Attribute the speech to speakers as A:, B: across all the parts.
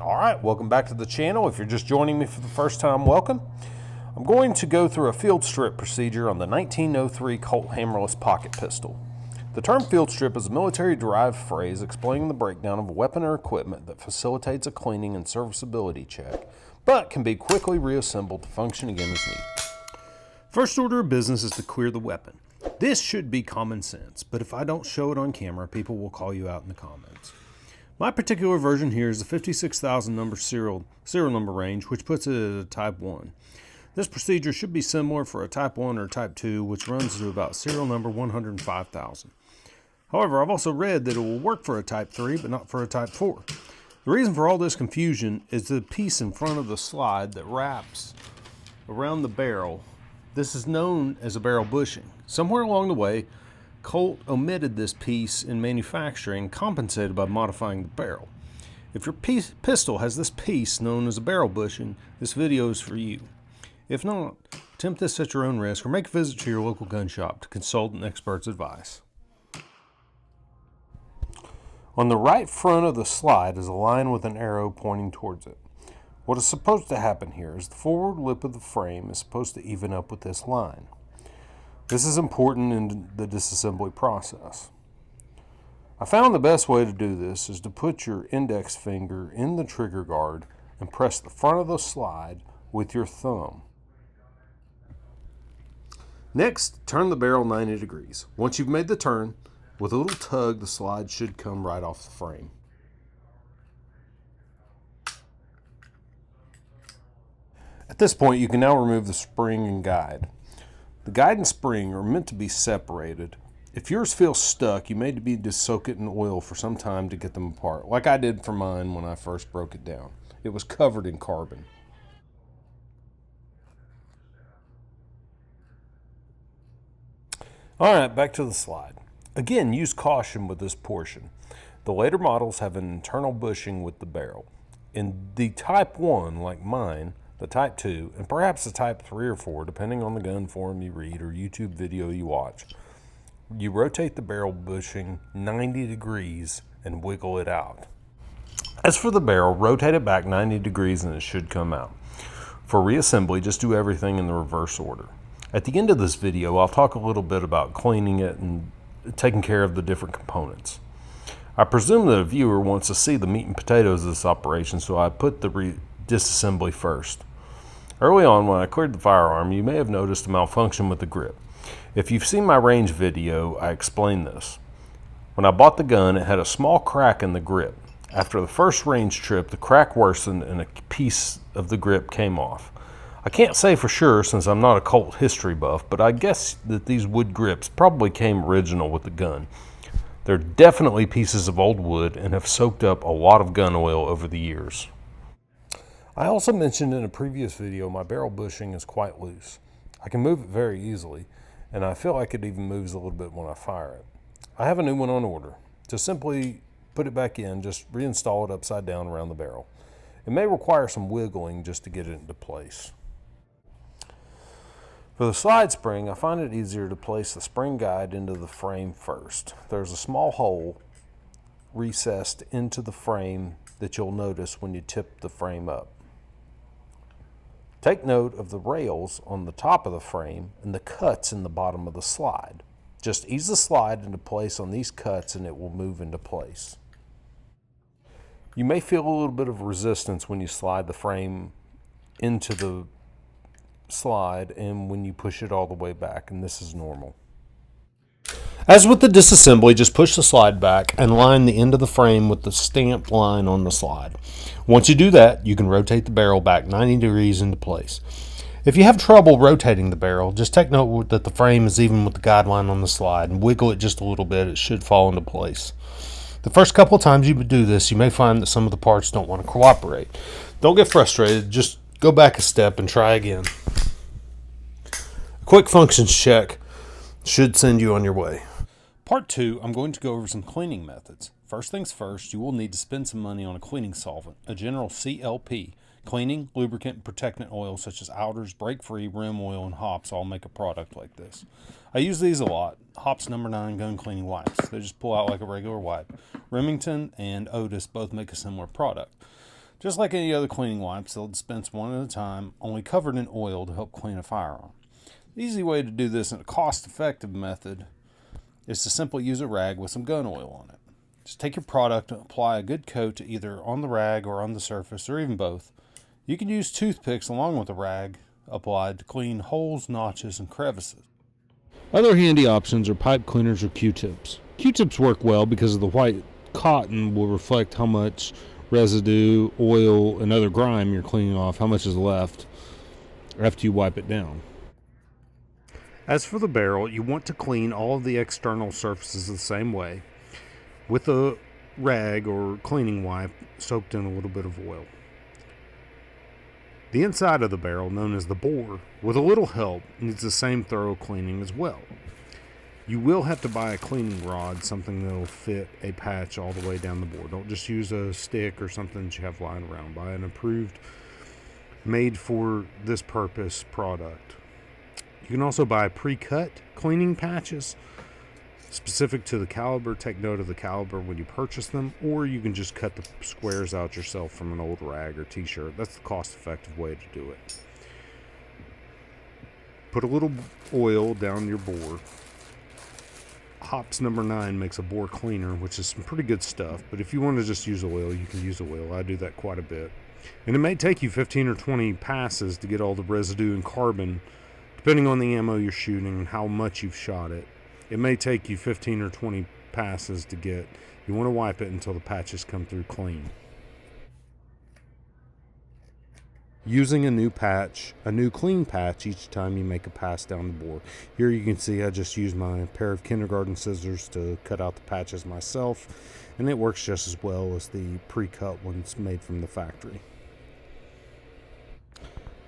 A: All right, welcome back to the channel. If you're just joining me for the first time, welcome. I'm going to go through a field strip procedure on the 1903 Colt Hammerless Pocket pistol. The term field strip is a military-derived phrase explaining the breakdown of a weapon or equipment that facilitates a cleaning and serviceability check, but can be quickly reassembled to function again as needed. First order of business is to clear the weapon. This should be common sense, but if I don't show it on camera, people will call you out in the comments. My particular version here is the 56,000 number serial number range, which puts it at a Type 1. This procedure should be similar for a Type 1 or Type 2, which runs to about serial number 105,000. However, I've also read that it will work for a Type 3, but not for a Type 4. The reason for all this confusion is the piece in front of the slide that wraps around the barrel. This is known as a barrel bushing. Somewhere along the way, Colt omitted this piece in manufacturing, compensated by modifying the barrel. If your pistol has this piece known as a barrel bushing, this video is for you. If not, attempt this at your own risk or make a visit to your local gun shop to consult an expert's advice. On the right front of the slide is a line with an arrow pointing towards it. What is supposed to happen here is the forward lip of the frame is supposed to even up with this line. This is important in the disassembly process. I found the best way to do this is to put your index finger in the trigger guard and press the front of the slide with your thumb. Next, turn the barrel 90 degrees. Once you've made the turn, with a little tug, the slide should come right off the frame. At this point, you can now remove the spring and guide. The guide and spring are meant to be separated. If yours feels stuck, you may need to soak it in oil for some time to get them apart, like I did for mine when I first broke it down. It was covered in carbon. All right, back to the slide. Again, use caution with this portion. The later models have an internal bushing with the barrel. In the Type 1, like mine, the Type 2, and perhaps the Type 3 or 4, depending on the gun forum you read or YouTube video you watch, you rotate the barrel bushing 90 degrees and wiggle it out. As for the barrel, rotate it back 90 degrees and it should come out. For reassembly, just do everything in the reverse order. At the end of this video, I'll talk a little bit about cleaning it and taking care of the different components. I presume that a viewer wants to see the meat and potatoes of this operation, so I put the disassembly first. Early on, when I cleared the firearm, you may have noticed a malfunction with the grip. If you've seen my range video, I explained this. When I bought the gun, it had a small crack in the grip. After the first range trip, the crack worsened and a piece of the grip came off. I can't say for sure since I'm not a Colt history buff, but I guess that these wood grips probably came original with the gun. They're definitely pieces of old wood and have soaked up a lot of gun oil over the years. I also mentioned in a previous video my barrel bushing is quite loose. I can move it very easily, and I feel like it even moves a little bit when I fire it. I have a new one on order. To simply put it back in, just reinstall it upside down around the barrel. It may require some wiggling just to get it into place. For the slide spring, I find it easier to place the spring guide into the frame first. There's a small hole recessed into the frame that you'll notice when you tip the frame up. Take note of the rails on the top of the frame and the cuts in the bottom of the slide. Just ease the slide into place on these cuts and it will move into place. You may feel a little bit of resistance when you slide the frame into the slide and when you push it all the way back, and this is normal. As with the disassembly, just push the slide back and line the end of the frame with the stamped line on the slide. Once you do that, you can rotate the barrel back 90 degrees into place. If you have trouble rotating the barrel, just take note that the frame is even with the guideline on the slide and wiggle it just a little bit. It should fall into place. The first couple of times you do this, you may find that some of the parts don't want to cooperate. Don't get frustrated. Just go back a step and try again. A quick functions check should send you on your way. Part 2, I'm going to go over some cleaning methods. First things first, you will need to spend some money on a cleaning solvent, a general CLP. Cleaning, lubricant, and protectant oils such as Outers, Break Free, Rim Oil, and Hops all make a product like this. I use these a lot. Hops No. 9 gun cleaning wipes. They just pull out like a regular wipe. Remington and Otis both make a similar product.
B: Just like any other cleaning wipes, they'll dispense one at a time, only covered in oil to help clean a firearm. The easy way to do this in a cost-effective method is to simply use a rag with some gun oil on it. Just take your product and apply a good coat either on the rag or on the surface, or even both. You can use toothpicks along with the rag applied to clean holes, notches, and crevices.
C: Other handy options are pipe cleaners or Q-tips. Q-tips work well because of the white cotton will reflect how much residue, oil, and other grime you're cleaning off, how much is left after you wipe it down.
B: As for the barrel, you want to clean all of the external surfaces the same way, with a rag or cleaning wipe soaked in a little bit of oil. The inside of the barrel, known as the bore, with a little help, needs the same thorough cleaning as well. You will have to buy a cleaning rod, something that will fit a patch all the way down the bore. Don't just use a stick or something that you have lying around. Buy an approved, made for this purpose product. You can also buy pre-cut cleaning patches specific to the caliber. Take note of the caliber when you purchase them, or you can just cut the squares out yourself from an old rag or t-shirt. That's the cost-effective way to do it. Put a little oil down your bore. Hops number 9 makes a bore cleaner, which is some pretty good stuff, but if you want to just use oil, you can use oil. I do that quite a bit. And it may take you 15 or 20 passes to get all the residue and carbon, depending on the ammo you're shooting and how much you've shot it. It may take you 15 or 20 passes to get. You want to wipe it until the patches come through clean. Using a new clean patch each time you make a pass down the bore. Here you can see I just used my pair of kindergarten scissors to cut out the patches myself, and it works just as well as the pre-cut ones made from the factory.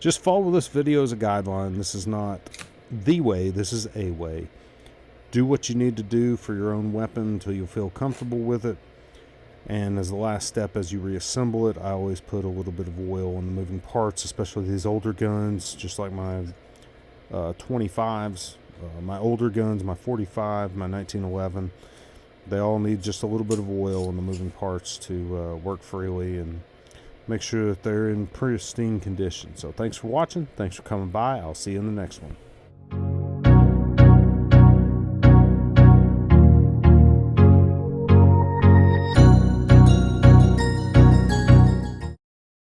B: Just follow this video as a guideline. This is not the way, this is a way. Do what you need to do for your own weapon until you feel comfortable with it. And as the last step, as you reassemble it, I always put a little bit of oil on the moving parts, especially these older guns, just like my 25s, my older guns, my 45, my 1911. They all need just a little bit of oil on the moving parts to work freely and make sure that they're in pristine condition. So thanks for watching. Thanks for coming by. I'll see you in the next one.